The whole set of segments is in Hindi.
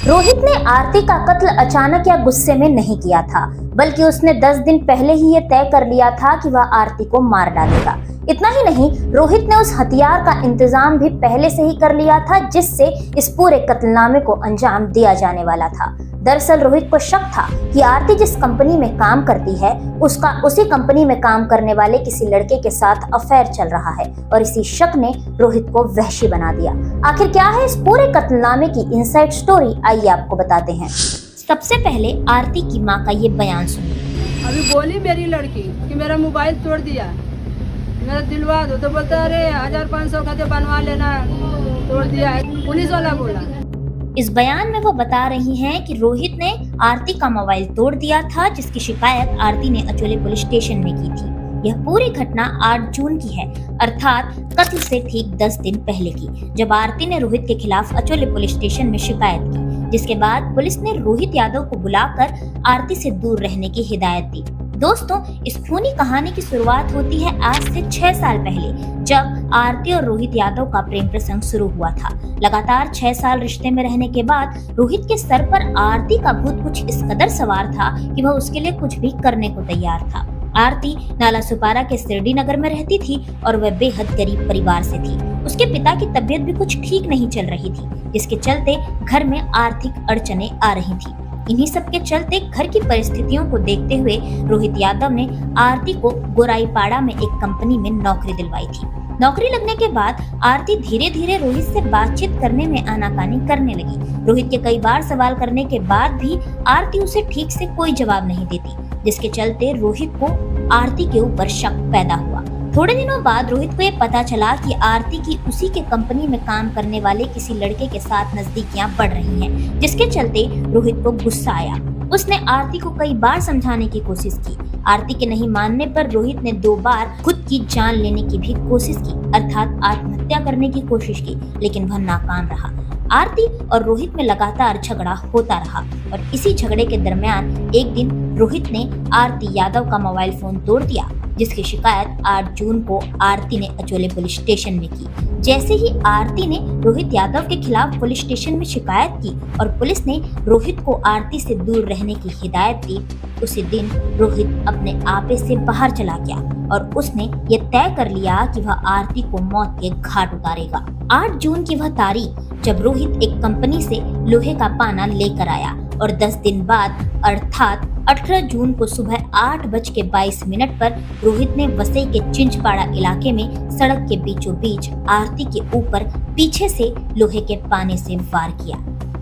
रोहित ने आरती का कत्ल अचानक या गुस्से में नहीं किया था, बल्कि उसने 10 दिन पहले ही ये तय कर लिया था कि वह आरती को मार डालेगा। इतना ही नहीं, रोहित ने उस हथियार का इंतजाम भी पहले से ही कर लिया था जिससे इस पूरे कत्लनामे को अंजाम दिया जाने वाला था। दरअसल रोहित को शक था कि आरती जिस कंपनी में काम करती है उसका उसी कंपनी में काम करने वाले किसी लड़के के साथ अफेयर चल रहा है और इसी शक ने रोहित को वहशी बना दिया। आखिर क्या है इस पूरे कत्लनामे की इनसाइड स्टोरी, आइए आपको बताते हैं। सबसे पहले आरती की मां का ये बयान सुनिए। अभी बोली मेरी लड़की कि मेरा मोबाइल तोड़ दिया, मेरा दिलवा दो, तो बोलता अरे 1500 का तो बनवा लेना, तोड़ दिया है, पुलिस वाला बोला। इस बयान में वो बता रही हैं कि रोहित ने आरती का मोबाइल तोड़ दिया था, जिसकी शिकायत आरती ने अचोले पुलिस स्टेशन में की थी। यह पूरी घटना 8 जून की है, अर्थात कत्ल से ठीक 10 दिन पहले की, जब आरती ने रोहित के खिलाफ अचोले पुलिस स्टेशन में शिकायत की, जिसके बाद पुलिस ने रोहित यादव को बुलाकर आरती से दूर रहने की हिदायत दी। दोस्तों, इस खूनी कहानी की शुरुआत होती है आज से 6 साल पहले, जब आरती और रोहित यादव का प्रेम प्रसंग शुरू हुआ था। लगातार 6 साल रिश्ते में रहने के बाद रोहित के सर पर आरती का भूत कुछ इस कदर सवार था कि वह उसके लिए कुछ भी करने को तैयार था। आरती नाला सुपारा के सिरडी नगर में रहती थी और वह बेहद गरीब परिवार से थी। उसके पिता की तबीयत भी कुछ ठीक नहीं चल रही थी, जिसके चलते घर में आर्थिक अड़चने आ रही थी। इन्हीं सब के चलते घर की परिस्थितियों को देखते हुए रोहित यादव ने आरती को गोराईपाड़ा में एक कंपनी में नौकरी दिलवाई थी। नौकरी लगने के बाद आरती धीरे धीरे रोहित से बातचीत करने में आनाकानी करने लगी। रोहित के कई बार सवाल करने के बाद भी आरती उसे ठीक से कोई जवाब नहीं देती, जिसके चलते रोहित को आरती के ऊपर शक पैदा हुआ। थोड़े दिनों बाद रोहित को ये पता चला कि आरती की उसी के कंपनी में काम करने वाले किसी लड़के के साथ नजदीकियां बढ़ रही हैं, जिसके चलते रोहित को गुस्सा आया। उसने आरती को कई बार समझाने की कोशिश की। आरती के नहीं मानने पर रोहित ने 2 बार खुद की जान लेने की भी कोशिश की, अर्थात आत्महत्या करने की कोशिश की, लेकिन वह नाकाम रहा। आरती और रोहित में लगातार झगड़ा होता रहा और इसी झगड़े के दरमियान एक दिन रोहित ने आरती यादव का मोबाइल फोन तोड़ दिया, जिसकी शिकायत 8 जून को आरती ने अचोले पुलिस स्टेशन में की। जैसे ही आरती ने रोहित यादव के खिलाफ पुलिस स्टेशन में शिकायत की और पुलिस ने रोहित को आरती से दूर रहने की हिदायत दी, उसी दिन रोहित अपने आपे से बाहर चला गया और उसने ये तय कर लिया कि वह आरती को मौत के घाट उतारेगा। 8 जून की वह तारीख जब रोहित एक कंपनी से लोहे का पाना लेकर आया और 10 दिन बाद अर्थात 18 जून को सुबह 8:22 पर रोहित ने वसई के चिंचपाड़ा इलाके में सड़क के बीचों बीच आरती के ऊपर पीछे से लोहे के पाने से वार किया।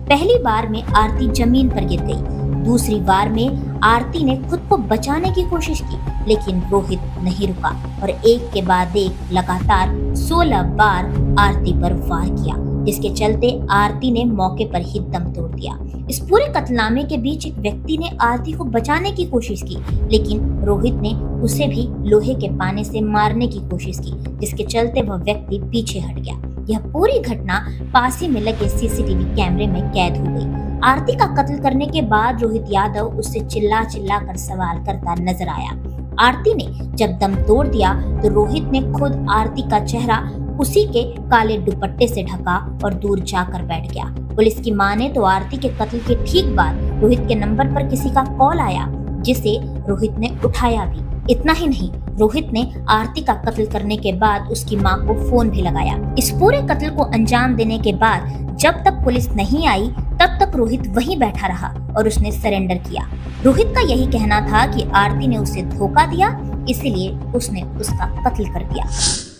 पहली बार में आरती जमीन पर गिर गई। दूसरी बार में आरती ने खुद को बचाने की कोशिश की, लेकिन रोहित नहीं रुका और एक के बाद एक लगातार 16 बार आरती पर वार किया, जिसके चलते आरती ने मौके पर ही दम तोड़ दिया। इस पूरे कत्लनामे के बीच एक व्यक्ति ने आरती को बचाने की कोशिश की, लेकिन रोहित ने उसे भी लोहे के पाने से मारने की कोशिश की, जिसके चलते वह व्यक्ति पीछे हट गया। यह पूरी घटना पास ही में लगे सीसीटीवी कैमरे में कैद हो गई। आरती का कत्ल करने के बाद रोहित यादव उससे चिल्ला चिल्ला कर सवाल करता नजर आया। आरती ने जब दम तोड़ दिया तो रोहित ने खुद आरती का चेहरा उसी के काले दुपट्टे से ढका और दूर जाकर बैठ गया। पुलिस की माने तो आरती के कत्ल के ठीक बाद रोहित के नंबर पर किसी का कॉल आया, जिसे रोहित ने उठाया भी। इतना ही नहीं, रोहित ने आरती का कत्ल करने के बाद उसकी मां को फोन भी लगाया। इस पूरे कत्ल को अंजाम देने के बाद जब तक पुलिस नहीं आई तब तक रोहित वहीं बैठा रहा और उसने सरेंडर किया। रोहित का यही कहना था कि आरती ने उसे धोखा दिया, इसलिए उसने उसका कत्ल कर दिया।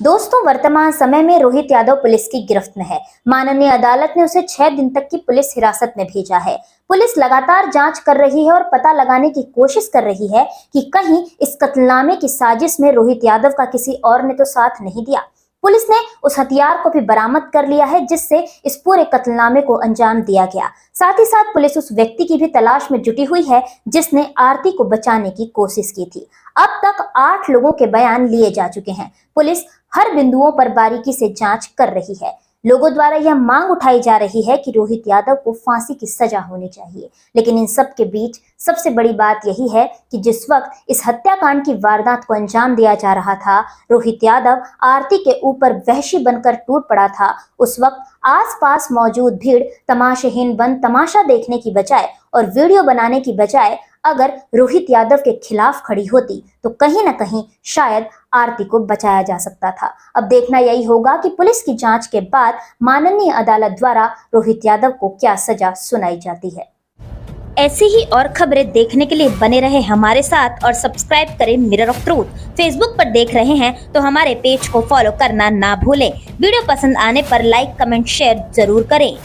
दोस्तों, वर्तमान समय में रोहित यादव पुलिस की गिरफ्त में है। माननीय अदालत ने उसे 6 दिन तक की पुलिस हिरासत में भेजा है। पुलिस लगातार जांच कर रही है और पता लगाने की कोशिश कर रही है कि कहीं इस कत्लनामे की साजिश में रोहित यादव का किसी और ने तो साथ नहीं दिया। पुलिस ने उस हथियार को भी बरामद कर लिया है जिससे इस पूरे कत्लनामे को अंजाम दिया गया। साथ ही साथ पुलिस उस व्यक्ति की भी तलाश में जुटी हुई है जिसने आरती को बचाने की कोशिश की थी। अब तक 8 लोगों के बयान लिए जा चुके हैं। पुलिस हर बिंदुओं पर बारीकी से जांच कर रही है। लोगों द्वारा यह मांग उठाई जा रही है कि रोहित यादव को फांसी की सजा होनी चाहिए। लेकिन इन सब के बीच सबसे बड़ी बात यही है कि जिस वक्त इस हत्याकांड की वारदात को अंजाम दिया जा रहा था, रोहित यादव आरती के ऊपर वहशी बनकर टूट पड़ा था। उस वक्त आसपास मौजूद भीड़ तमाशाहीन बन तमाशा देखने की बजाय और वीडियो बनाने की बजाय अगर रोहित यादव के खिलाफ खड़ी होती तो कहीं ना कहीं शायद आरती को बचाया जा सकता था। अब देखना यही होगा कि पुलिस की जांच के बाद माननीय अदालत द्वारा रोहित यादव को क्या सजा सुनाई जाती है। ऐसी ही और खबरें देखने के लिए बने रहे हमारे साथ और सब्सक्राइब करें मिरर ऑफ ट्रूथ। फेसबुक पर देख रहे हैं तो हमारे पेज को फॉलो करना ना भूलें। वीडियो पसंद आने पर लाइक, कमेंट, शेयर जरूर करें।